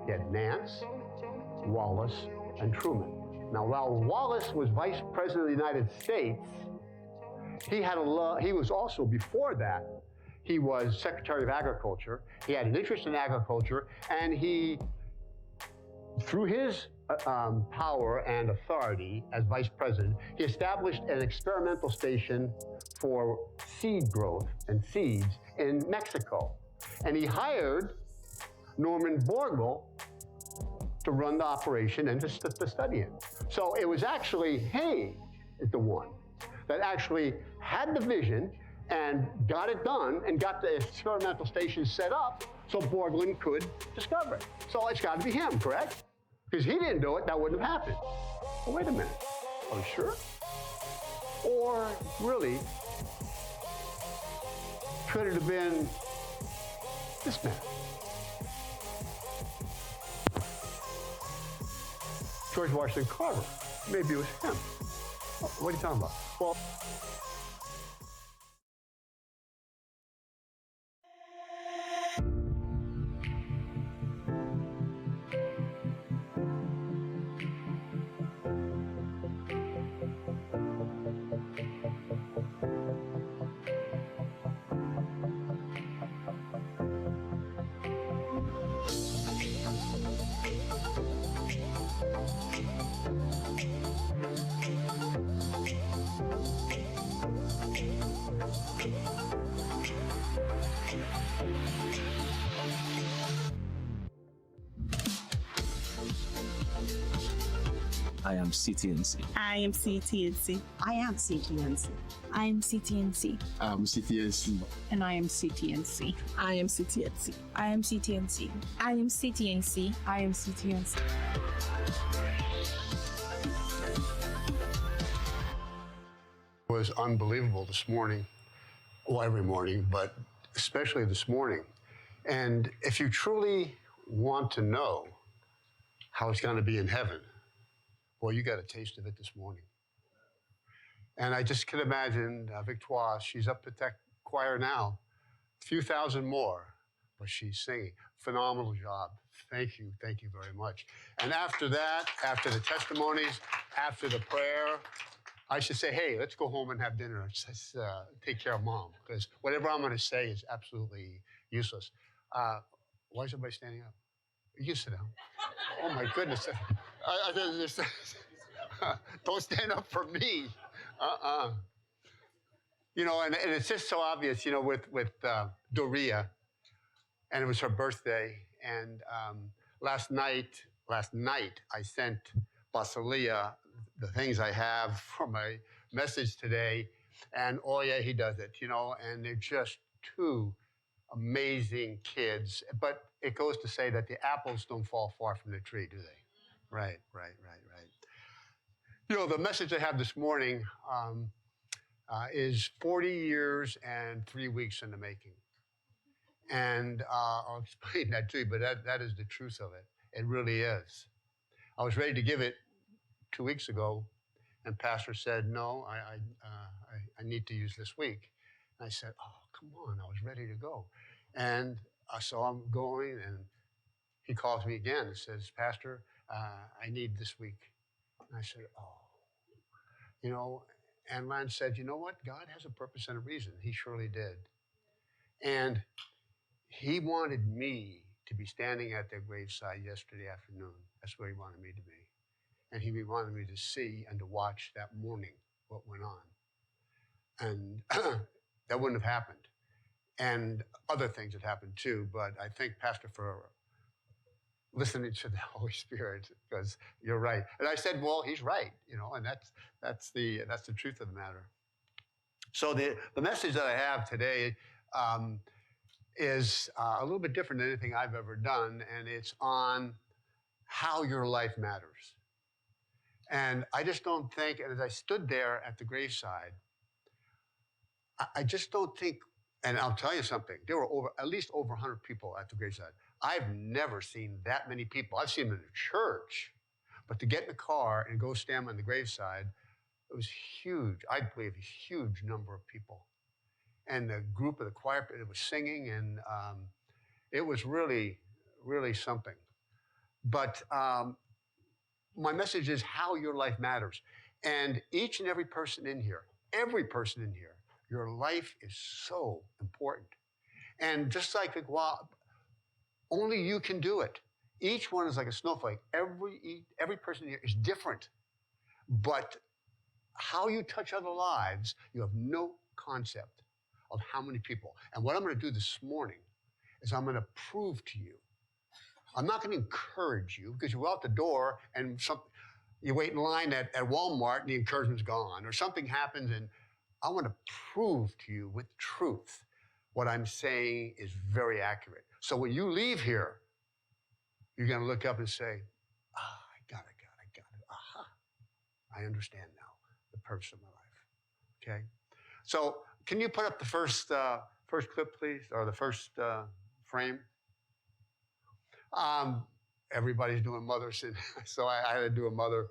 He had Nance, Wallace, and Truman. Now, while Wallace was Vice President of the United States, he was also, before that, he was Secretary of Agriculture. He had an interest in agriculture, and he, through his power and authority as Vice President, he established an experimental station for seed growth and seeds in Mexico. And he hired Norman Borlaug to run the operation and to study it. So it was actually he is the one that actually had the vision and got it done and got the experimental station set up so Borlaug could discover it. So it's got to be him, correct? Because he didn't do it, that wouldn't have happened. Well, wait a minute. Are you sure? Or really, could it have been this man? George Washington Carver. Maybe it was him. What are you talking about? Well, I am CTNC. I am CTNC. I am CTNC. I am CTNC. I am CTNC. And I am CTNC. I am CTNC. I am CTNC. I am CTNC. I am CTNC. it was unbelievable this morning. Well, every morning, but especially this morning. And if you truly want to know how it's going to be in heaven, well, you got a taste of it this morning. And I just can imagine Victoire, she's up at that choir now, a few thousand more, but she's singing. Phenomenal job. Thank you very much. And after that, after the testimonies, after the prayer, I should say, hey, let's go home and have dinner. Let's take care of Mom, because whatever I'm going to say is absolutely useless. Why is everybody standing up? You can sit down. Oh, my goodness. Don't stand up for me. You know, and it's just so obvious, you know, with Doria, and it was her birthday. And last night, I sent Basilia the things I have for my message today. And oh, yeah, he does it, you know, and they're just two amazing kids. But it goes to say that the apples don't fall far from the tree, do they? Right. You know, the message I have this morning is 40 years and 3 weeks in the making. And I'll explain that to you, but that is the truth of it. It really is. I was ready to give it 2 weeks ago, and Pastor said, no, I need to use this week. And I said, oh, come on, I was ready to go. And so I'm going, and he calls me again and says, Pastor, I need this week. And I said, oh, you know, and Lance said, you know what? God has a purpose and a reason. He surely did. And he wanted me to be standing at their graveside yesterday afternoon. That's where he wanted me to be. And he wanted me to see and to watch that morning what went on. And that wouldn't have happened. And other things had happened too, but I thank Pastor for listening to the Holy Spirit, because you're right. And I said, well, he's right, you know, and that's the truth of the matter. So the message that I have today is a little bit different than anything I've ever done, and it's on how your life matters. And I just don't think, and as I stood there at the graveside, I just don't think, and I'll tell you something, there were at least over 100 people at the graveside. I've never seen that many people. I've seen them in a church, but to get in the car and go stand on the graveside, it was huge. I believe a huge number of people. And the group of the choir, it was singing, and it was really, really something. But my message is how your life matters. And each and every person in here, your life is so important. And just like only you can do it. Each one is like a snowflake. Every person here is different. But how you touch other lives, you have no concept of how many people. And what I'm going to do this morning is I'm going to prove to you. I'm not going to encourage you because you go out the door and you wait in line at Walmart and the encouragement's gone, or something happens, and I want to prove to you with truth what I'm saying is very accurate. So when you leave here, you're going to look up and say, I got it. Aha. I understand now the purpose of my life. Okay? So can you put up the first clip, please, or the first frame? Everybody's doing mothers, and so I had to do a mother.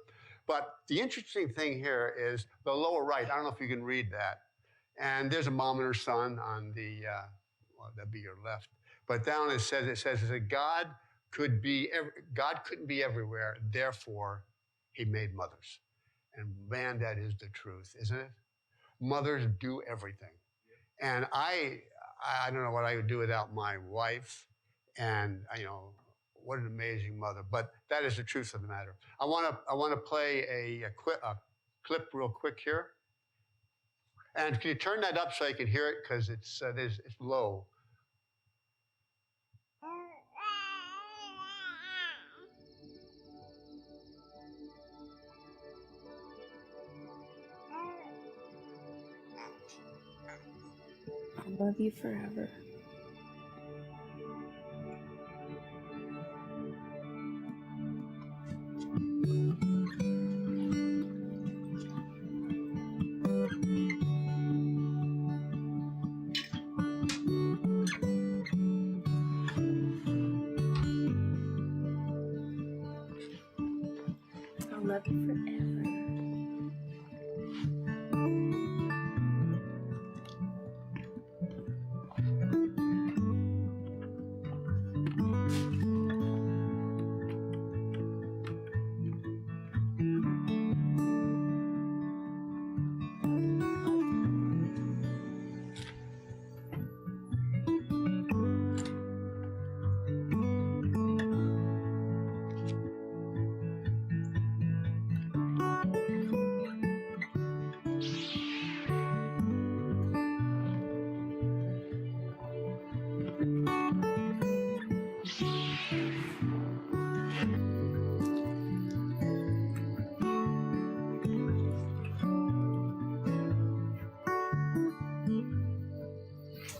But the interesting thing here is the lower right. I don't know if you can read that. And there's a mom and her son on the, that'd be your left. But down it says that God couldn't be everywhere. Therefore, He made mothers. And man, that is the truth, isn't it? Mothers do everything. And I don't know what I would do without my wife. And what an amazing mother. But that is the truth of the matter. I want to play a clip real quick here. And can you turn that up so I can hear it? Because it's low. I'll love you forever. I'll love you forever.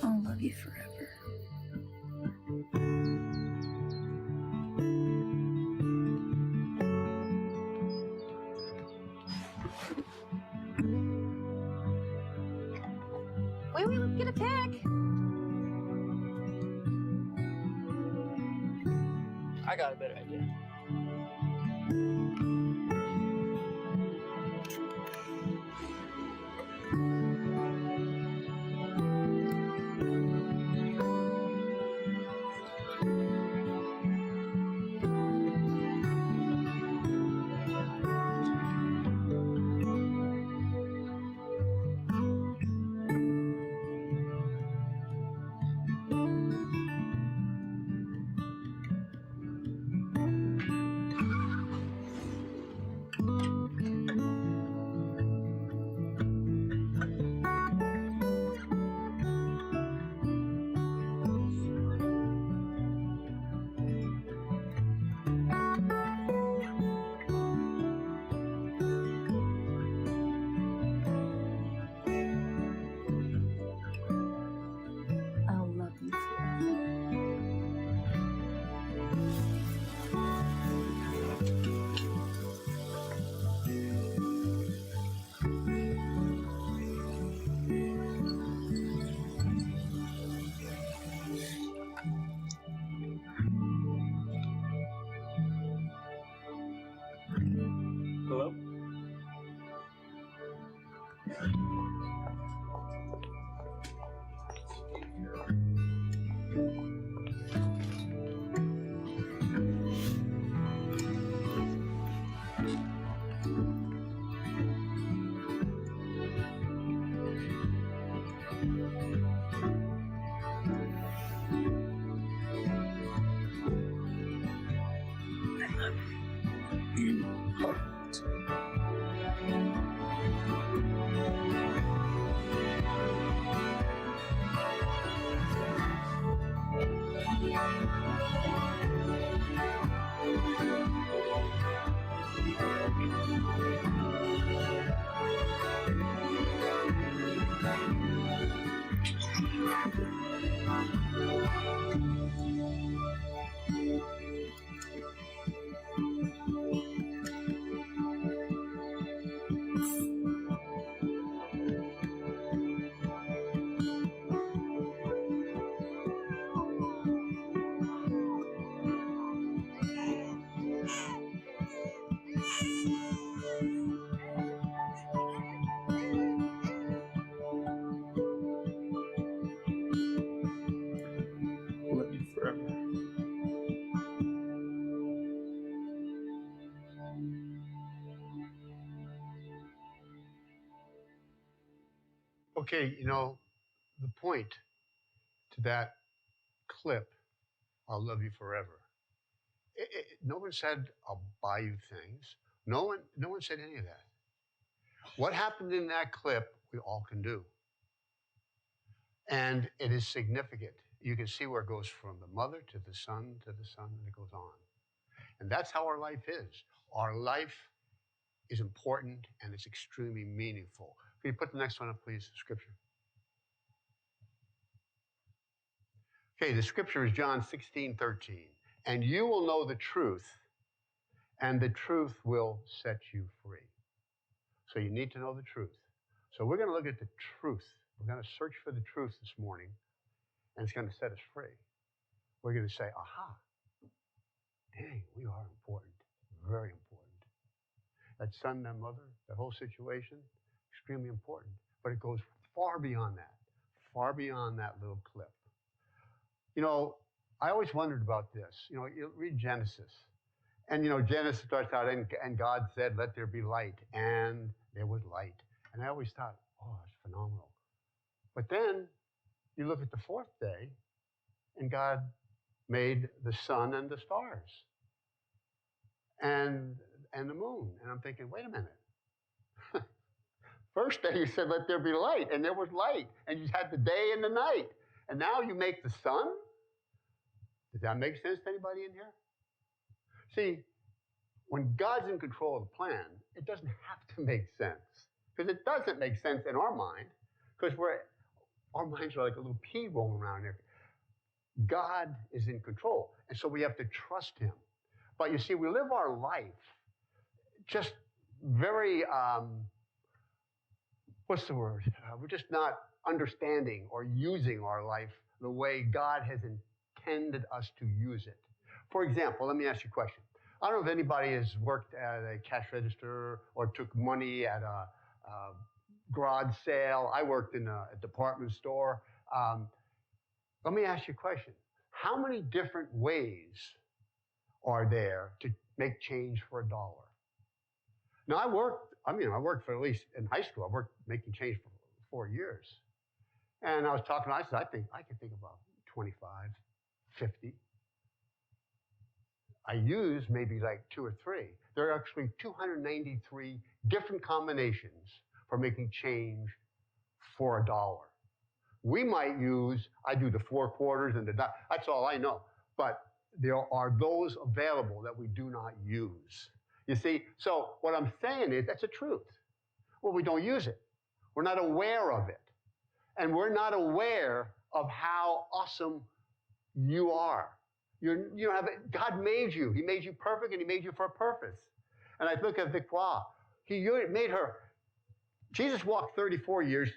I'll love you forever. Wait, let's get a pic. I got a better idea. I'll love you forever. Love you forever. Okay, the point to that clip, I'll love you forever. No one said, I'll buy you things. No one said any of that. What happened in that clip, we all can do. And it is significant. You can see where it goes from the mother to the son, and it goes on. And that's how our life is. Our life is important and it's extremely meaningful. Can you put the next one up, please, scripture? Okay, the scripture is John 16:13. And you will know the truth, and the truth will set you free. So you need to know the truth. So we're going to look at the truth. We're going to search for the truth this morning, and it's going to set us free. We're going to say, aha, dang, we are important, very important. That son, that mother, that whole situation, extremely important. But it goes far beyond that little clip. I always wondered about this. You read Genesis, and Genesis starts out, and God said, let there be light, and there was light. And I always thought, oh, it's phenomenal. But then you look at the fourth day, and God made the sun and the stars, and the moon. And I'm thinking, wait a minute. First day you said, let there be light, and there was light, and you had the day and the night. And now you make the sun? Does that make sense to anybody in here? See, when God's in control of the plan, it doesn't have to make sense. Because it doesn't make sense in our mind, because our minds are like a little pea rolling around there. God is in control, and so we have to trust him. But you see, we live our life just very, what's the word? We're just not understanding or using our life the way God has intended us to use it. For example, let me ask you a question. I don't know if anybody has worked at a cash register or took money at a garage sale. I worked in a department store. Let me ask you a question. How many different ways are there to make change for $1? Now, I worked for at least in high school. I worked making change for 4 years. And I was talking, I said, I can think about 25, 50. I use maybe like 2 or 3. There are actually 293 different combinations for making change for $1. We might use, I do the 4 quarters and that's all I know. But there are those available that we do not use. You see, so what I'm saying is that's a truth. Well, we don't use it. We're not aware of it. And we're not aware of how awesome you are. You don't have it. God made you. He made you perfect, and he made you for a purpose. And I look at Victoire. He made her. Jesus walked 33 years.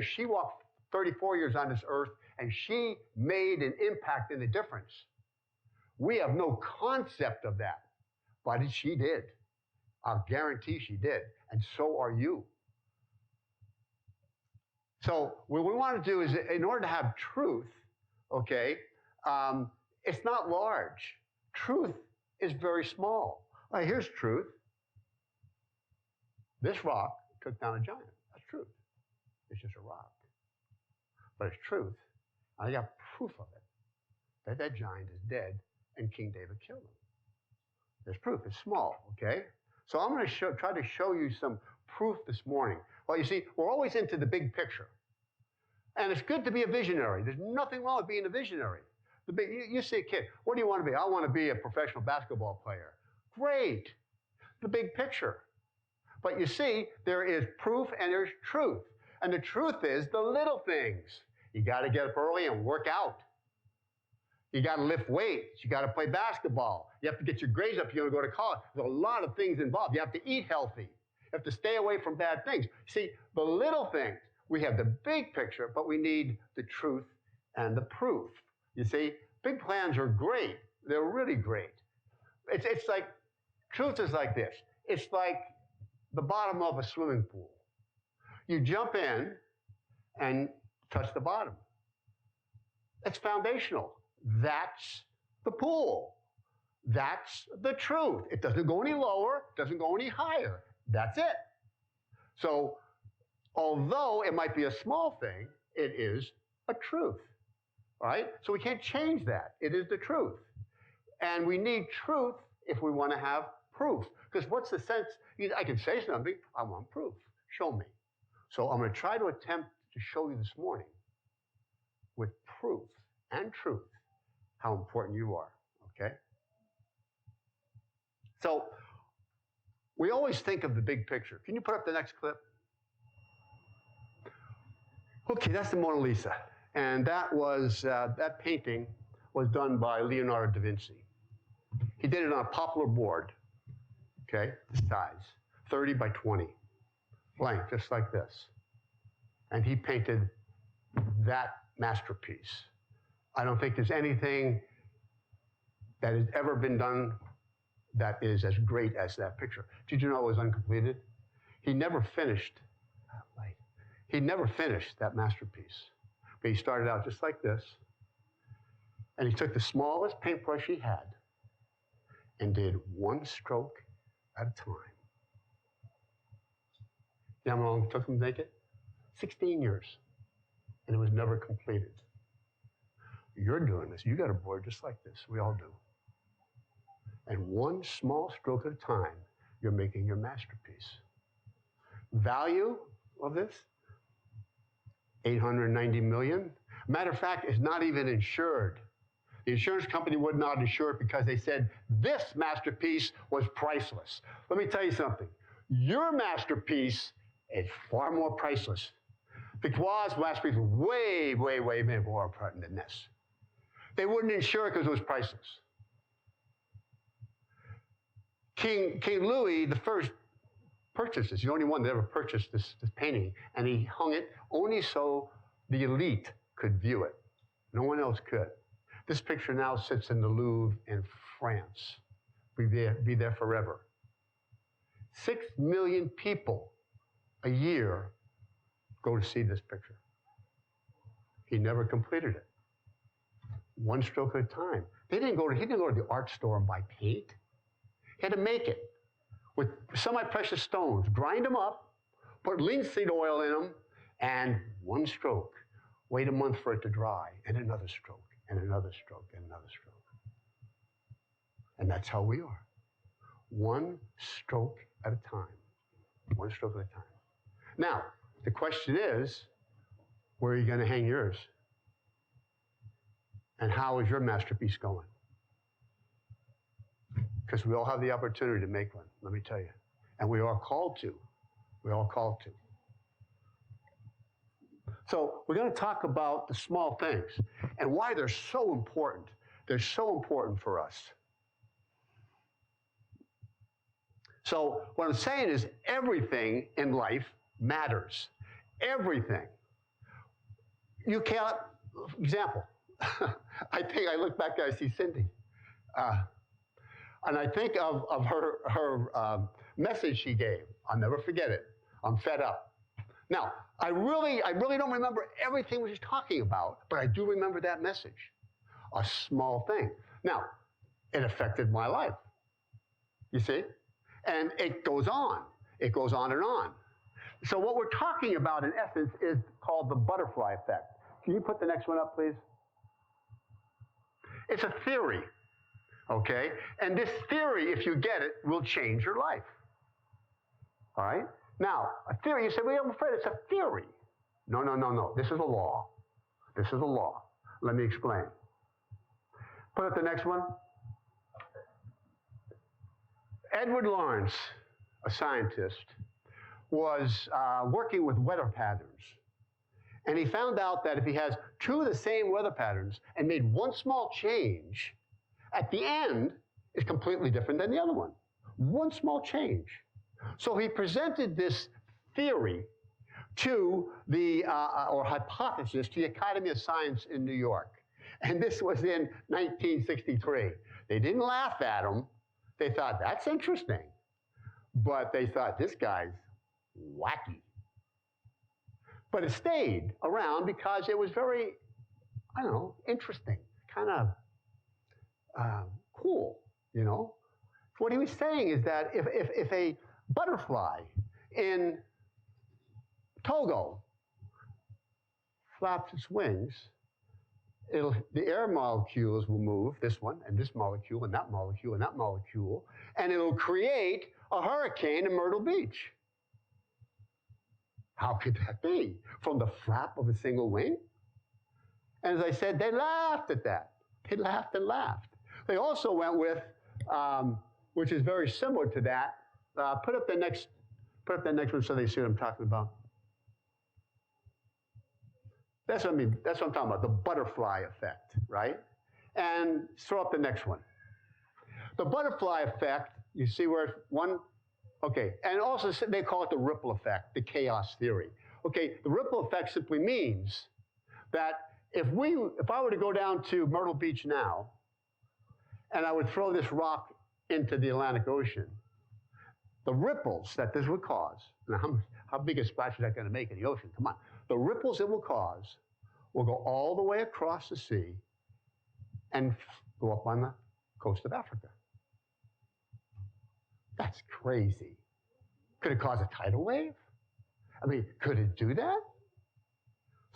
She walked 34 years on this earth, and she made an impact and a difference. We have no concept of that, but she did. I'll guarantee she did, and so are you. So what we want to do is, in order to have truth, okay, it's not large. Truth is very small. All right, here's truth. This rock took down a giant. That's truth. It's just a rock. But it's truth. I got proof of it, that giant is dead and King David killed him. There's proof. It's small, okay? So I'm going to try to show you some proof this morning. Well, you see, we're always into the big picture. And it's good to be a visionary. There's nothing wrong with being a visionary. You see a kid, what do you want to be? I want to be a professional basketball player. Great. The big picture. But you see, there is proof and there's truth. And the truth is the little things. You got to get up early and work out. You got to lift weights. You got to play basketball. You have to get your grades up. You're going to go to college. There's a lot of things involved. You have to eat healthy. You have to stay away from bad things. See, the little things, we have the big picture, but we need the truth and the proof. You see, big plans are great. They're really great. It's like, truth is like this. It's like the bottom of a swimming pool. You jump in and touch the bottom. It's foundational. That's the pool. That's the truth. It doesn't go any lower, doesn't go any higher. That's it. So, although it might be a small thing, it is a truth. All right? So we can't change that. It is the truth. And we need truth if we want to have proof. Because what's the sense? I can say something, I want proof. Show me. So I'm going to try to attempt to show you this morning with proof and truth how important you are, okay? So we always think of the big picture. Can you put up the next clip? Okay, that's the Mona Lisa. And that was, that painting was done by Leonardo da Vinci. He did it on a poplar board, okay, this size, 30 by 20, blank, just like this. And he painted that masterpiece. I don't think there's anything that has ever been done that is as great as that picture. Did you know it was uncompleted? He never finished that masterpiece. But he started out just like this, and he took the smallest paintbrush he had and did one stroke at a time. You know how long it took him to make it? 16 years, and it was never completed. You're doing this. You got a board just like this. We all do. And one small stroke at a time, you're making your masterpiece. Value of this? $890 million. Matter of fact, it's not even insured. The insurance company would not insure it because they said this masterpiece was priceless. Let me tell you something. Your masterpiece is far more priceless. Victoire's masterpiece was way, way, way more important than this. They wouldn't insure it because it was priceless. King Louis I purchased this. He's the only one that ever purchased this painting, and he hung it only so the elite could view it. No one else could. This picture now sits in the Louvre in France. Be there forever. 6 million people a year go to see this picture. He never completed it. One stroke at a time. He didn't go to the art store and buy paint. He had to make it with semi-precious stones, grind them up, put linseed oil in them, and one stroke. Wait a month for it to dry, and another stroke, and another stroke, and another stroke. And that's how we are. One stroke at a time. One stroke at a time. Now, the question is, where are you going to hang yours? And how is your masterpiece going? Because we all have the opportunity to make one, let me tell you. And we are called to. We're all called to. So we're going to talk about the small things and why they're so important. They're so important for us. So what I'm saying is everything in life matters. Everything. You can't, example, I think I look back and I see Cindy. And I think of her message she gave. I'll never forget it. I'm fed up. Now, I really don't remember everything we was talking about, but I do remember that message. A small thing. Now, it affected my life. You see? And it goes on. It goes on and on. So what we're talking about, in essence, is called the butterfly effect. Can you put the next one up, please? It's a theory, okay? And this theory, if you get it, will change your life. All right? Now, a theory, you say, well, I'm afraid it's a theory. No. This is a law. This is a law. Let me explain. Put up the next one. Edward Lawrence, a scientist, was working with weather patterns. And he found out that if he has two of the same weather patterns and made one small change, at the end is completely different than the other one. One small change. So he presented this theory to the, or hypothesis to the Academy of Science in New York. And this was in 1963. They didn't laugh at him. They thought, that's interesting. But they thought, this guy's wacky. But it stayed around because it was very, I don't know, interesting, kind of cool, you know? What he was saying is that if a butterfly in Togo flaps its wings, the air molecules will move, this one, and this molecule, and that molecule, and that molecule, and it'll create a hurricane in Myrtle Beach. How could that be? From the flap of a single wing? And as I said, they laughed at that. They laughed and laughed. They also went with, which is very similar to that. Put up the next one so they see what I'm talking about. That's what I mean. That's what I'm talking about, the butterfly effect, right? And throw up the next one. The butterfly effect, you see where one, okay, and also they call it the ripple effect, the chaos theory. Okay, the ripple effect simply means that if I were to go down to Myrtle Beach now, and I would throw this rock into the Atlantic Ocean, the ripples that this would cause, now how big a splash is that going to make in the ocean? Come on. The ripples it will cause will go all the way across the sea and go up on the coast of Africa. That's crazy. Could it cause a tidal wave? I mean, could it do that?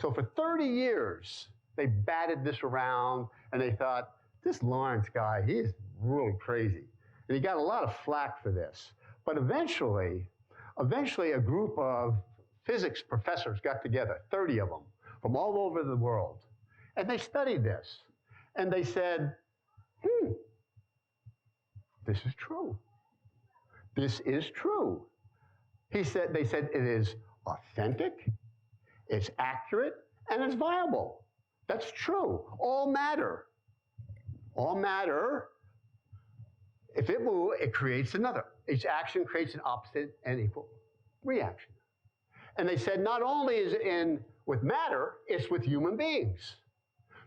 So for 30 years, they batted this around and they thought, this Lawrence guy, he's really crazy. And he got a lot of flack for this. But eventually a group of physics professors got together, 30 of them, from all over the world. And they studied this. And they said, this is true. This is true. They said it is authentic, it's accurate, and it's viable. That's true. All matter, if it moves, it creates another. Each action creates an opposite and equal reaction. And they said not only is it with matter, it's with human beings.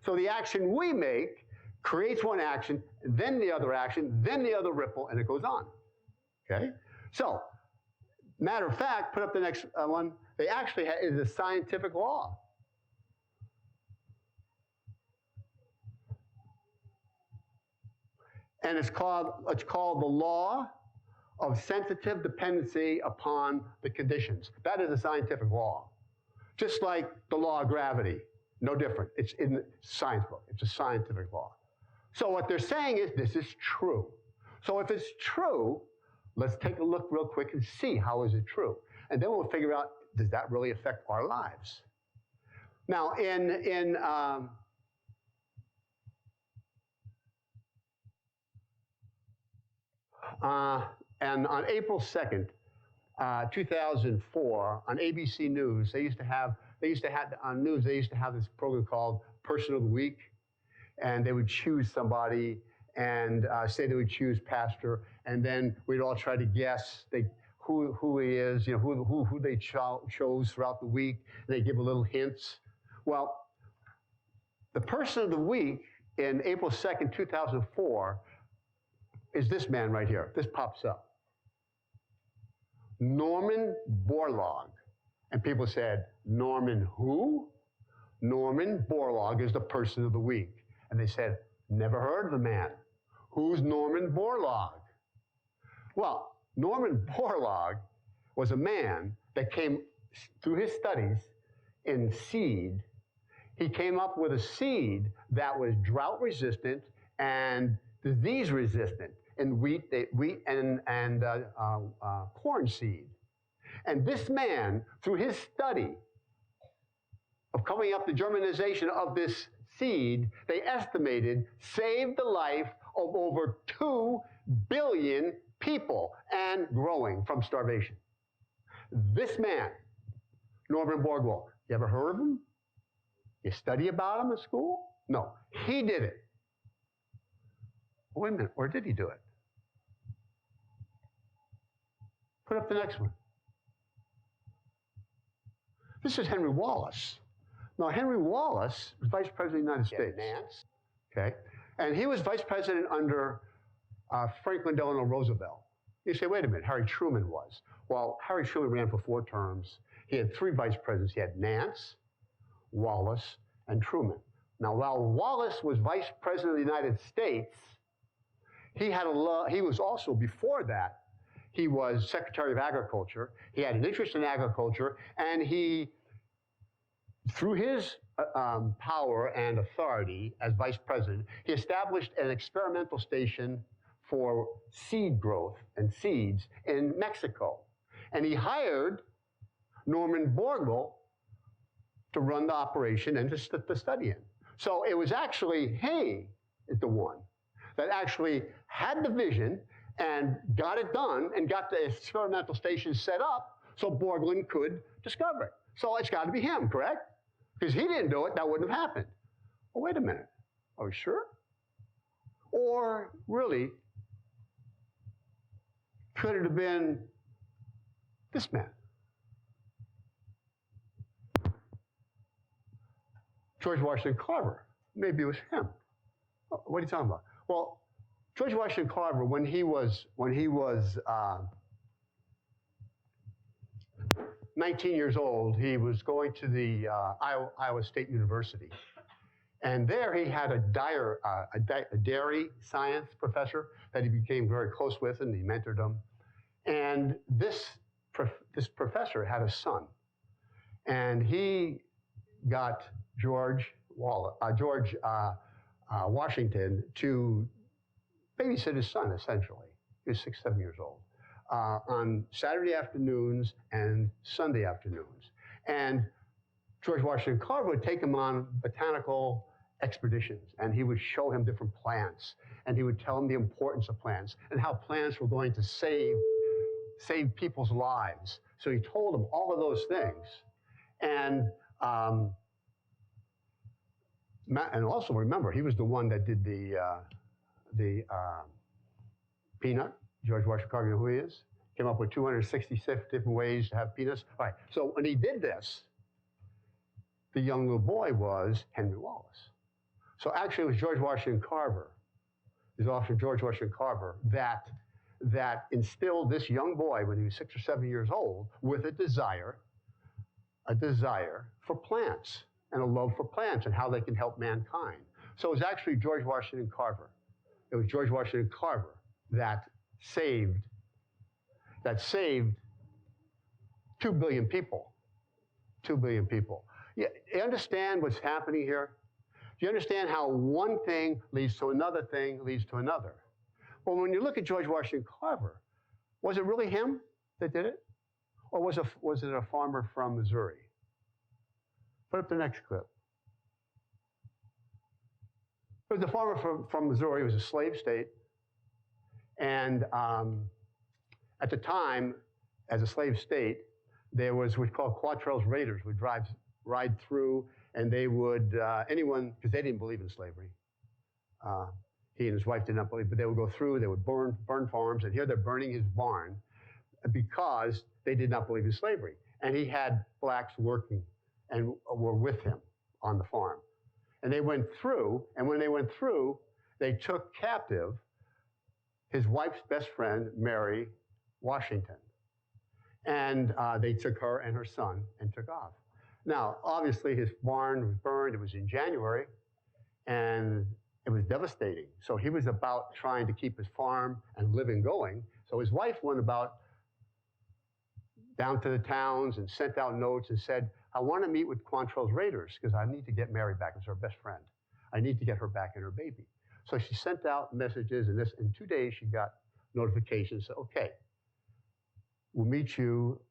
So the action we make creates one action, then the other action, then the other ripple, and it goes on. Okay? So, matter of fact, put up the next one. They actually is a scientific law. And it's called the law of sensitive dependency upon the conditions. That is a scientific law. Just like the law of gravity, no different. It's in the science book. It's a scientific law. So what they're saying is this is true. So if it's true, let's take a look real quick and see how is it true. And then we'll figure out, does that really affect our lives? Now, and on April 2nd, 2004, on ABC News, they used to have on news, they used to have this program called Person of the Week, and they would choose somebody and say they would choose pastor, and then we'd all try to guess who he is, you know, who they chose throughout the week, and they give a little hints. Well, the Person of the Week in April 2nd, 2004, is this man right here. This pops up. Norman Borlaug. And people said, Norman who? Norman Borlaug is the Person of the Week. And they said, never heard of the man. Who's Norman Borlaug? Well, Norman Borlaug was a man that came through his studies in seed. He came up with a seed that was drought resistant and disease resistant in wheat and corn seed. And this man, through his study of coming up the germination of this seed, they estimated, saved the life of over 2 billion people and growing from starvation. This man, Norman Borlaug, you ever heard of him? You study about him in school? No, he did it. Wait a minute, or did he do it? Put up the next one. This is Henry Wallace. Now, Henry Wallace was Vice President of the United States. Nance. Okay, and he was Vice President under Franklin Delano Roosevelt. You say, wait a minute, Harry Truman was. Well, Harry Truman ran for 4 terms. He had 3 vice presidents. He had Nance, Wallace, and Truman. Now, while Wallace was Vice President of the United States, he was also, before that, he was Secretary of Agriculture. He had an interest in agriculture, and he, through his power and authority as vice president, he established an experimental station for seed growth and seeds in Mexico. And he hired Norman Borlaug to run the operation and to study it. So it was actually he is the one that actually had the vision and got it done and got the experimental station set up so Borlaug could discover it. So it's got to be him, correct? Because he didn't do it, that wouldn't have happened. Well, wait a minute. Are we sure? Or really, could it have been this man? George Washington Carver. Maybe it was him. What are you talking about? Well, George Washington Carver, when he was 19 years old, he was going to the Iowa State University. And there he had a dairy science professor that he became very close with, and he mentored him. And this professor had a son. And he got George Washington to babysit his son, essentially. He was 6, 7 years old. On Saturday afternoons and Sunday afternoons. And George Washington Carver would take him on botanical expeditions, and he would show him different plants, and he would tell him the importance of plants and how plants were going to save people's lives. So he told him all of those things. And also remember, he was the one that did the peanut. George Washington Carver, you know who he is? Came up with 266 different ways to have peanuts. All right, so when he did this, the young little boy was Henry Wallace. So actually it was George Washington Carver, his officer George Washington Carver, that instilled this young boy when he was 6 or 7 years old with a desire for plants and a love for plants and how they can help mankind. So it was actually George Washington Carver. It was George Washington Carver that saved 2 billion people. 2 billion people. You understand what's happening here? Do you understand how one thing leads to another thing leads to another? Well, when you look at George Washington Carver, was it really him that did it? Or was it a farmer from Missouri? Put up the next clip. It was a farmer from Missouri. It was a slave state. And at the time, as a slave state, there was what's called Quantrell's Raiders would ride through, and they would, anyone, because they didn't believe in slavery. He and his wife did not believe, but they would go through, they would burn farms, and here they're burning his barn because they did not believe in slavery. And he had blacks working and were with him on the farm. And they went through, and when they went through, they took captive his wife's best friend, Mary Washington. And they took her and her son and took off. Now, obviously, his barn was burned. It was in January, and it was devastating. So he was about trying to keep his farm and living going. So his wife went about down to the towns and sent out notes and said, I want to meet with Quantrell's Raiders because I need to get Mary back as her best friend. I need to get her back and her baby. So she sent out messages, and in 2 days she got notifications. Okay, we'll meet you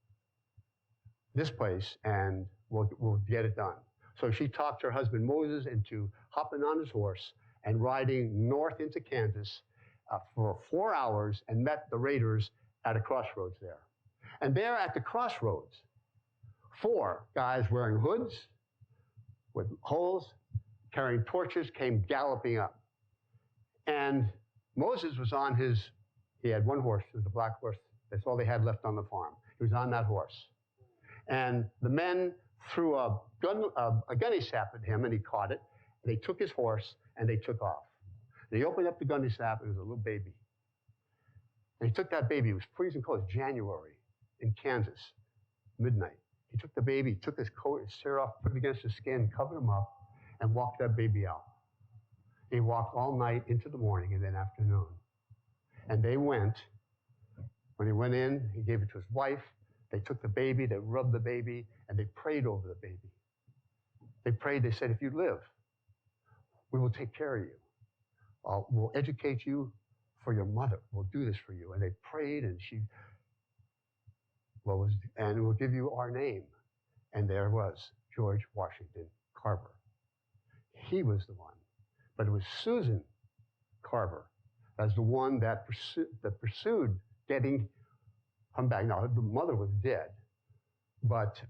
this place, and we'll get it done. So she talked her husband Moses into hopping on his horse and riding north into Kansas for 4 hours and met the raiders at a crossroads there. And there at the crossroads, 4 guys wearing hoods with holes, carrying torches, came galloping up. And Moses was on he had one horse, it was a black horse. That's all they had left on the farm. He was on that horse. And the men threw a gunny sap at him, and he caught it. And they took his horse, and they took off. And he opened up the gunny sap, and it was a little baby. And he took that baby. It was freezing cold. It was January in Kansas, midnight. He took the baby, took his coat, his shirt off, put it against his skin, covered him up, and walked that baby out. He walked all night into the morning and then afternoon. And they went. When he went in, he gave it to his wife. They took the baby, they rubbed the baby, and they prayed over the baby. They prayed, they said, if you live, we will take care of you. We'll educate you for your mother. We'll do this for you. And they prayed, and and we'll give you our name. And there was George Washington Carver. He was the one. But it was Susan Carver as the one that pursued getting him back. Now, the mother was dead, but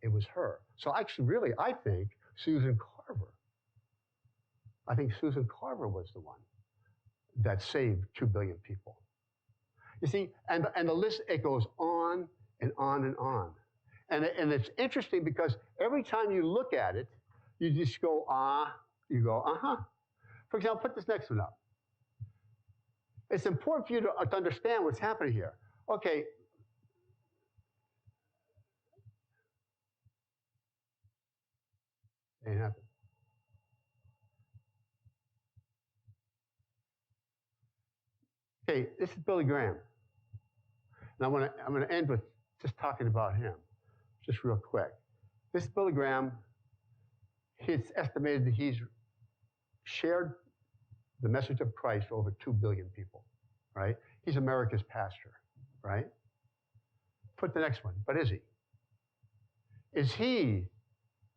it was her. So actually, really, I think Susan Carver was the one that saved 2 billion people. You see, and the list, it goes on and on and on. And it's interesting because every time you look at it, you just go, you go, uh-huh. For example, put this next one up. It's important for you to understand what's happening here. Okay. Ain't happened. Okay, this is Billy Graham. Now I'm gonna end with just talking about him, just real quick. This is Billy Graham. It's estimated that he's shared the message of Christ to over 2 billion people, right? He's America's pastor, right? Put the next one, but is he? Is he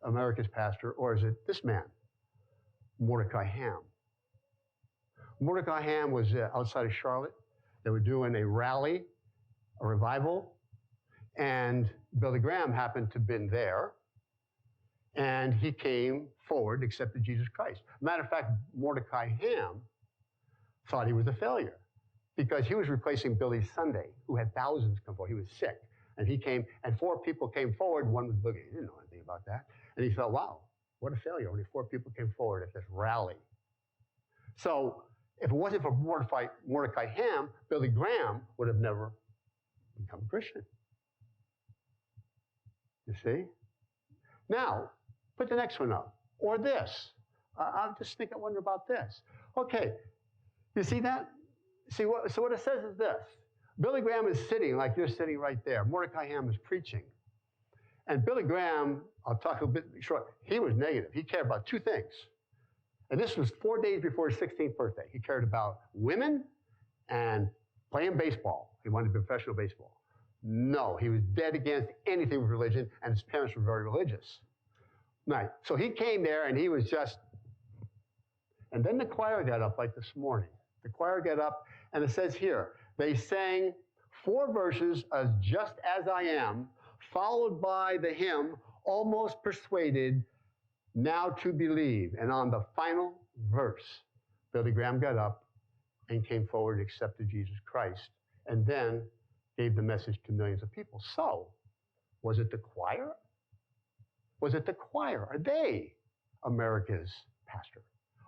America's pastor, or is it this man, Mordecai Ham? Mordecai Ham was outside of Charlotte. They were doing a rally, a revival, and Billy Graham happened to have been there, and he came forward, accepted Jesus Christ. Matter of fact, Mordecai Ham thought he was a failure because he was replacing Billy Sunday, who had thousands come forward. He was sick, and he came, and 4 people came forward. One was Billy. He didn't know anything about that, and he thought, wow, what a failure. Only 4 people came forward at this rally. So if it wasn't for Mordecai Ham, Billy Graham would have never become a Christian. You see? Now, put the next one up. Or this. I'm just thinking, I wonder about this. Okay, you see that? So what it says is this. Billy Graham is sitting like you're sitting right there. Mordecai Ham is preaching. And Billy Graham, I'll talk a bit short, he was negative. He cared about 2 things. And this was 4 days before his 16th birthday. He cared about women and playing baseball. He wanted to be professional baseball. No, he was dead against anything with religion, and his parents were very religious. Right, so he came there, and he was just, and then the choir got up like this morning. The choir got up, and it says here, they sang 4 verses as Just As I Am, followed by the hymn, Almost Persuaded, Now to Believe. And on the final verse, Billy Graham got up and came forward and accepted Jesus Christ, and then gave the message to millions of people. So, was it the choir? Was it the choir? Are they America's pastor?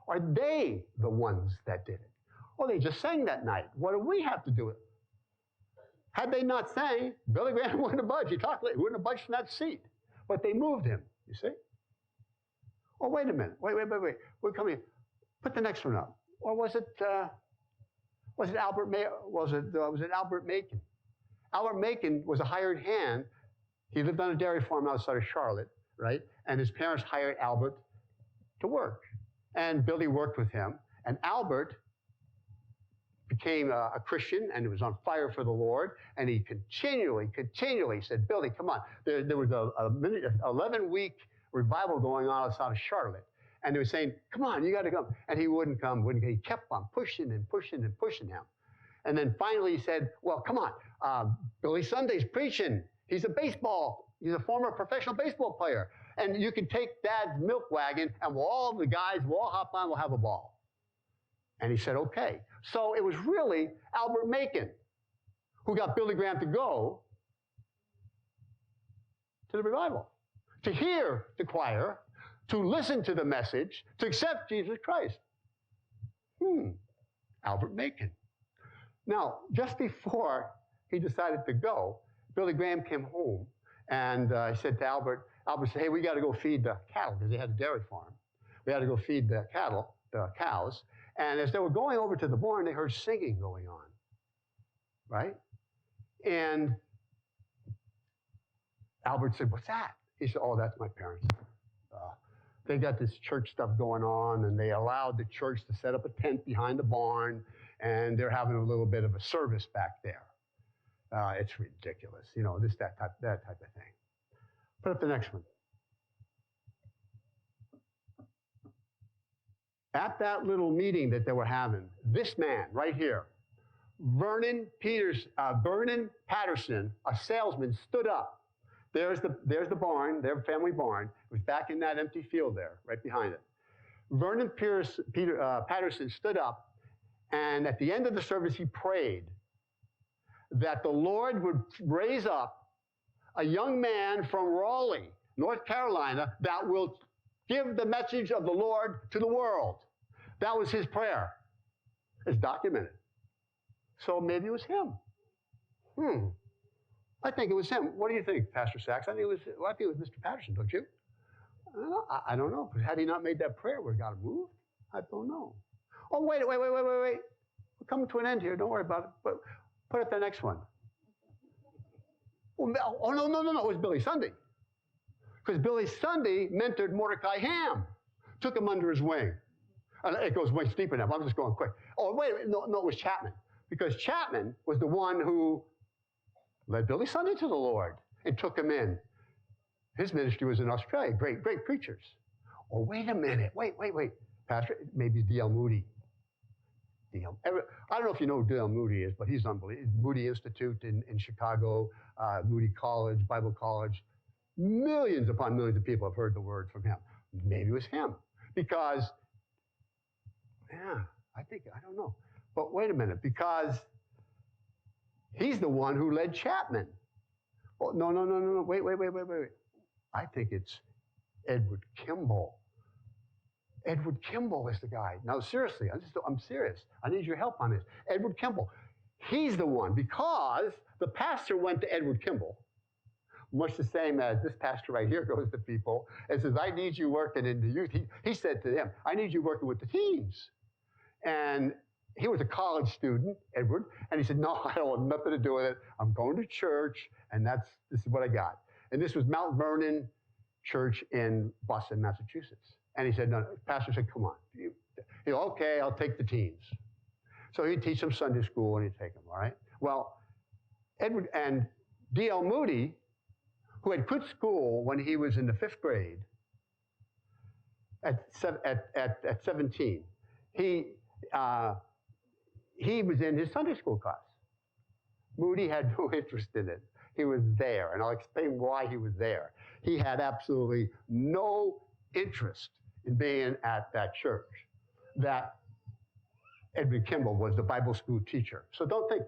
Are they the ones that did it? Well, they just sang that night. What do we have to do with it? Had they not sang, Billy Graham wouldn't have budged. He wouldn't have budged from that seat. But they moved him, you see? Oh, wait a minute. Wait. We're coming. Put the next one up. Or was it Albert Macon? Albert Macon was a hired hand. He lived on a dairy farm outside of Charlotte, right? And his parents hired Albert to work. And Billy worked with him. And Albert became a Christian and was on fire for the Lord. And he continually said, Billy, come on. There was a 11-week revival going on outside of Charlotte. And they were saying, come on, you got to come. And he wouldn't come. He kept on pushing and pushing and pushing him. And then finally he said, well, come on, Billy Sunday's preaching. He's a former professional baseball player. And you can take Dad's milk wagon and we'll all hop on, we'll have a ball. And he said, okay. So it was really Albert Macon who got Billy Graham to go to the revival, to hear the choir, to listen to the message, to accept Jesus Christ. Albert Macon. Now, just before he decided to go, Billy Graham came home and he said to Albert said, hey, we got to go feed the cattle because they had a dairy farm. We had to go feed the cows. And as they were going over to the barn, they heard singing going on, right? And Albert said, what's that? He said, oh, that's my parents. They got this church stuff going on, and they allowed the church to set up a tent behind the barn, and they're having a little bit of a service back there. It's ridiculous, that type of thing. Put up the next one. At that little meeting that they were having, this man right here, Vernon Patterson, a salesman, stood up. There's the barn, their family barn. It was back in that empty field there, right behind it. Vernon Patterson stood up, and at the end of the service, he prayed that the Lord would raise up a young man from Raleigh, North Carolina, that will give the message of the Lord to the world. That was his prayer. It's documented. So maybe it was him. I think it was him. What do you think, Pastor Sachs? I think it was Mr. Patterson, don't you? I don't know. Had he not made that prayer, would have got moved? I don't know. Oh, wait. We're coming to an end here. Don't worry about it. But put up the next one. Oh, no. It was Billy Sunday. Because Billy Sunday mentored Mordecai Ham, took him under his wing. And it goes way deeper now. I'm just going quick. Oh, wait. No, it was Chapman. Because Chapman was the one who led Billy Sunday to the Lord and took him in. His ministry was in Australia. Great preachers. Oh, wait a minute. Wait. Pastor, maybe D.L. Moody. I don't know if you know who D.L. Moody is, but he's unbelievable. Moody Institute in Chicago, Moody College, Bible College. Millions upon millions of people have heard the word from him. Maybe it was him. Because, I don't know. But wait a minute, because he's the one who led Chapman. Oh, no. Wait. I think it's Edward Kimball. Edward Kimball is the guy. Now, seriously, I'm serious. I need your help on this. Edward Kimball. He's the one, because the pastor went to Edward Kimball, much the same as this pastor right here goes to people and says, I need you working in the youth. He said to them, I need you working with the teens. And he was a college student, Edward, and he said, no, I don't want nothing to do with it. I'm going to church, and this is what I got. And this was Mount Vernon Church in Boston, Massachusetts. And he said, no, the pastor said, come on. Okay, I'll take the teens. So he'd teach them Sunday school, and he'd take them, all right? Well, Edward and D.L. Moody, who had quit school when he was in the 5th grade at 17, he was in his Sunday school class. Moody had no interest in it. He was there, and I'll explain why he was there. He had absolutely no interest in being at that church. That Edward Kimball was the Bible school teacher. So don't think,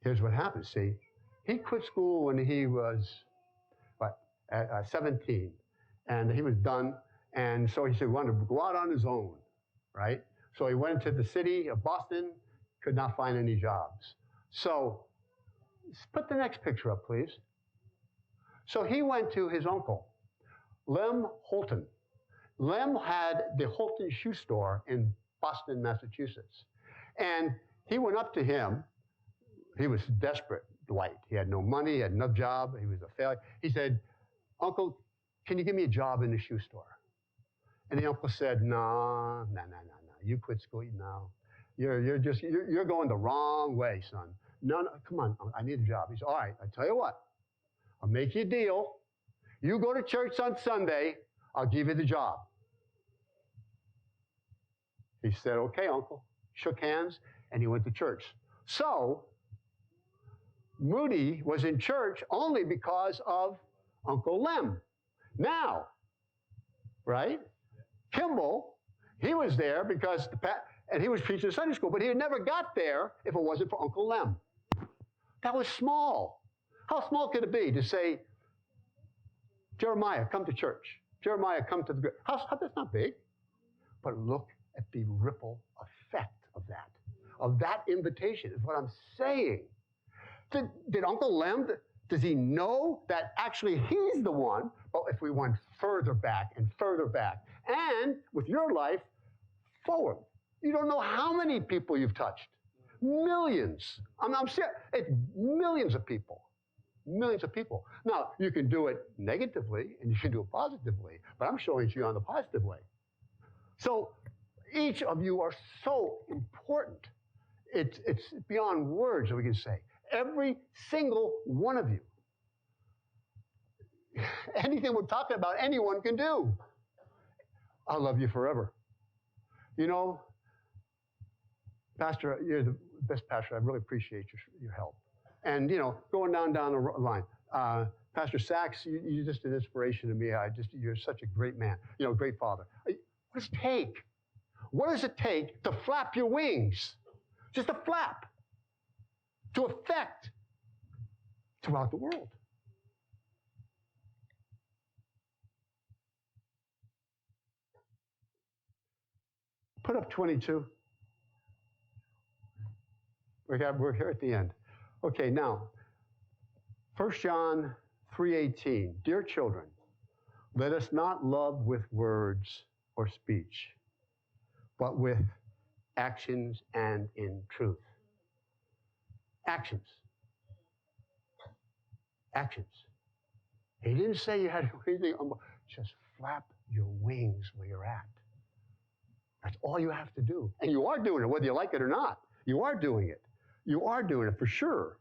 here's what happened, see. He quit school when he was, 17, and he was done, and so he said he wanted to go out on his own, right? So he went to the city of Boston, could not find any jobs. So put the next picture up, please. So he went to his uncle, Lem Holton. Lem had the Holton shoe store in Boston, Massachusetts. And he went up to him. He was desperate, Dwight. He had no money, he had no job, he was a failure. He said, Uncle, can you give me a job in the shoe store? And the uncle said, no. You quit school, no. You're going the wrong way, son. No, come on, I need a job. He said, all right, I tell you what, I'll make you a deal. You go to church on Sunday, I'll give you the job. He said, okay, uncle. Shook hands, and he went to church. So, Moody was in church only because of Uncle Lem. Now, right? Kimball, he was there because and he was preaching Sunday school, but he never got there if it wasn't for Uncle Lem. That was small. How small could it be to say, Jeremiah, come to church. Jeremiah, come to the... That's not big. But look at the ripple effect of that invitation is what I'm saying. Did Uncle Lem, does he know that actually he's the one? Well, if we went further back and further back, and with your life, forward. You don't know how many people you've touched. Millions. I'm serious. It's millions of people. Millions of people. Now, you can do it negatively and you can do it positively, but I'm showing it to you on the positive way. So each of you are so important. It's beyond words that we can say. Every single one of you. Anything we're talking about, anyone can do. I'll love you forever. You know, Pastor, you're the best pastor. I really appreciate your help. And, you know, going down the line, Pastor Sachs, you're just an inspiration to me. You're such a great man, you know, great father. What does it take? What does it take to flap your wings? Just a flap to affect throughout the world. Put up 22. We're here at the end. Okay, now, 1 John 3:18. Dear children, let us not love with words or speech, but with actions and in truth. Actions. Actions. He didn't say you had to do anything. Just flap your wings where you're at. That's all you have to do. And you are doing it, whether you like it or not. You are doing it. You are doing it for sure.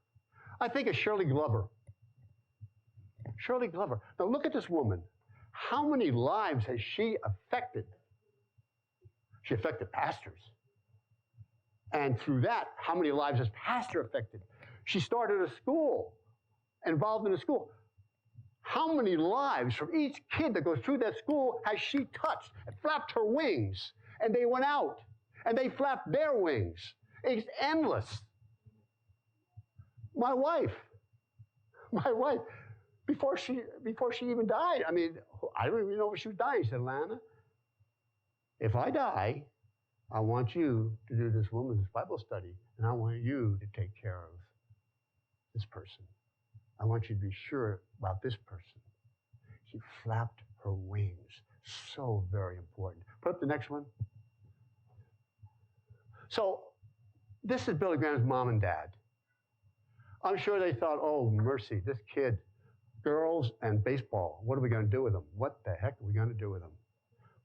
I think of Shirley Glover. Shirley Glover. Now look at this woman. How many lives has she affected? She affected pastors. And through that, how many lives has pastor affected? She started a school, involved in a school. How many lives from each kid that goes through that school has she touched and flapped her wings? And they went out and they flapped their wings. It's endless. My wife, before she even died, I mean, I don't even know if she was dying. She said, Lana, if I die, I want you to do this woman's Bible study, and I want you to take care of this person. I want you to be sure about this person. She flapped her wings. So very important. Put up the next one. So this is Billy Graham's mom and dad. I'm sure they thought, oh, mercy, this kid, girls and baseball, what are we going to do with them? What the heck are we going to do with them?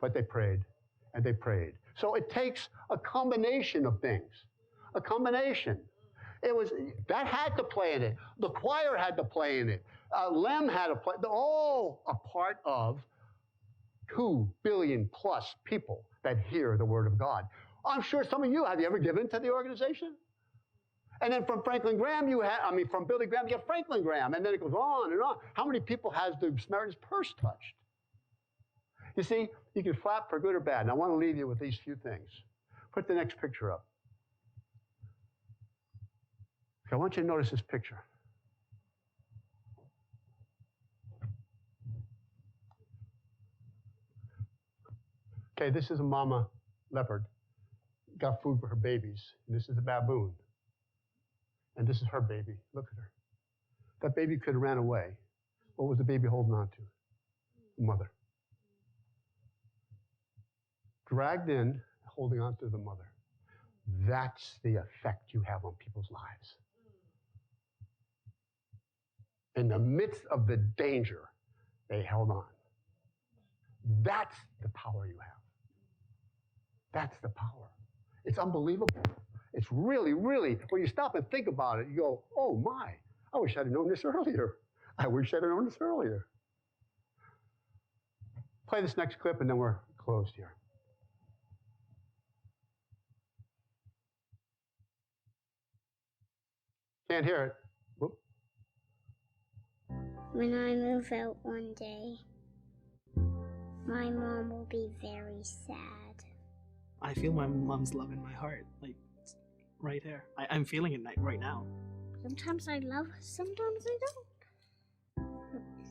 But they prayed, and they prayed. So it takes a combination of things, a combination. That had to play in it. The choir had to play in it. Lem had to play. They're all a part of 2 billion plus people that hear the word of God. I'm sure some of you, have you ever given to the organization? And then from Franklin Graham, from Billy Graham, you have Franklin Graham. And then it goes on and on. How many people has the Samaritan's Purse touched? You see, you can flap for good or bad. And I want to leave you with these few things. Put the next picture up. I want you to notice this picture. Okay, this is a mama leopard. Got food for her babies. And this is a baboon. And this is her baby. Look at her. That baby could have ran away. What was the baby holding on to? The mother. Dragged in, holding on to the mother. That's the effect you have on people's lives. In the midst of the danger, they held on. That's the power you have. That's the power. It's unbelievable. It's really, really, when you stop and think about it, you go, oh my, I wish I'd have known this earlier. I wish I'd have known this earlier. Play this next clip and then we're closed here. Can't hear it. Whoop. When I move out one day, my mom will be very sad. I feel my mom's love in my heart, like it's right there. I'm feeling it right now. Sometimes I love her, sometimes I don't.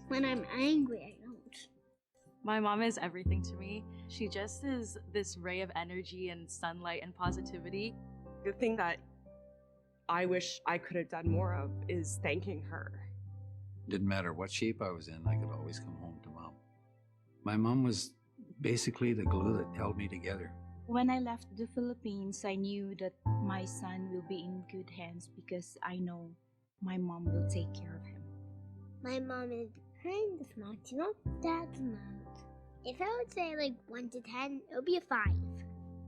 When I'm angry, I don't. My mom is everything to me. She just is this ray of energy and sunlight and positivity. The thing that I wish I could have done more of is thanking her. Didn't matter what shape I was in, I could always come home to Mom. My mom was basically the glue that held me together. When I left the Philippines, I knew that my son will be in good hands because I know my mom will take care of him. My mom is kind of smart, not that smart. If I would say like 1 to 10, it would be a 5.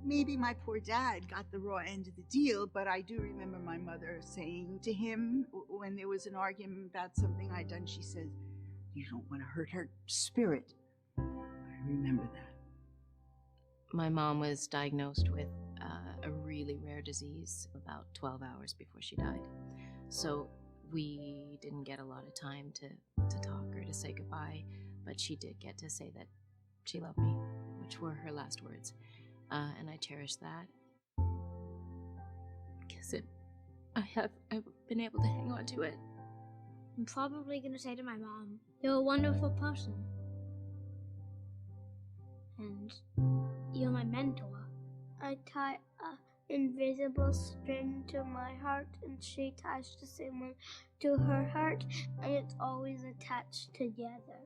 Maybe my poor dad got the raw end of the deal, but I do remember my mother saying to him when there was an argument about something I'd done, she said, "You don't want to hurt her spirit." I remember that. My mom was diagnosed with a really rare disease about 12 hours before she died. So we didn't get a lot of time to talk or to say goodbye, but she did get to say that she loved me, which were her last words. And I cherish that because I've been able to hang on to it. I'm probably gonna say to my mom, "You're a wonderful person. And you're my mentor." I tie an invisible string to my heart, and she ties the same one to her heart, and it's always attached together.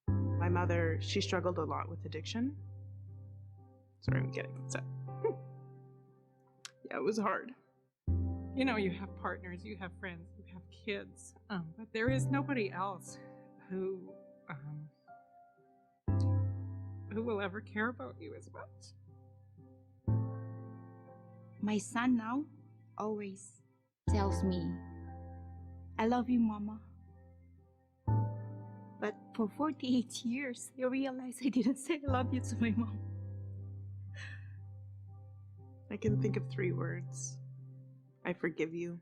My mother, she struggled a lot with addiction. Sorry, I'm getting upset. Yeah, it was hard. You know, you have partners, you have friends, you have kids, but there is nobody else who will ever care about you as much. My son now always tells me, "I love you, Mama." But for 48 years, I realized I didn't say I love you to my mom. I can think of 3 words. I forgive you.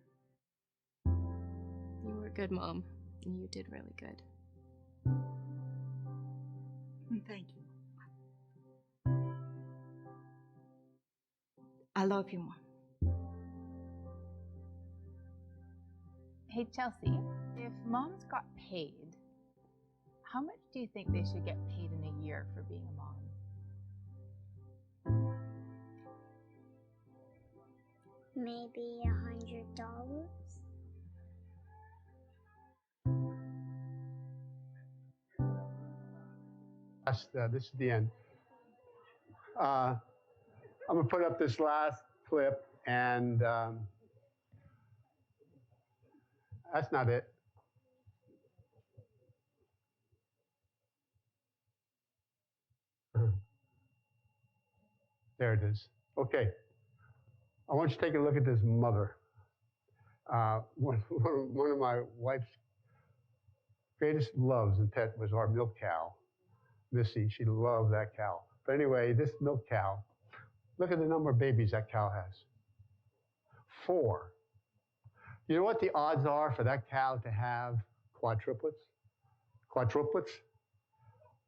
You were a good mom, and you did really good. Thank you. I love you, Mom. Hey, Chelsea, if moms got paid, how much do you think they should get paid in a year for being a mom? Maybe $100. This is the end. I'm going to put up this last clip, and that's not it. There it is. Okay. I want you to take a look at this mother. One of my wife's greatest loves and pet was our milk cow, Missy. She loved that cow. But anyway, this milk cow, look at the number of babies that cow has. 4. You know what the odds are for that cow to have quadruplets? Quadruplets?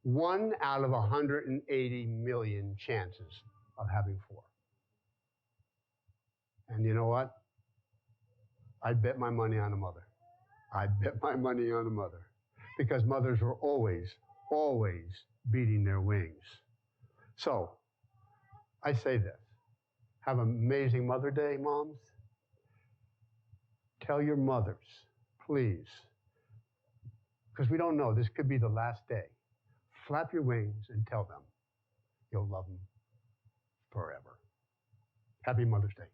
1 out of 180 million chances of having 4. And you know what? I'd bet my money on a mother. I'd bet my money on a mother. Because mothers were always, always beating their wings. So, I say this. Have an amazing Mother Day, moms. Tell your mothers, please, because we don't know, this could be the last day. Flap your wings and tell them you'll love them forever. Happy Mother's Day.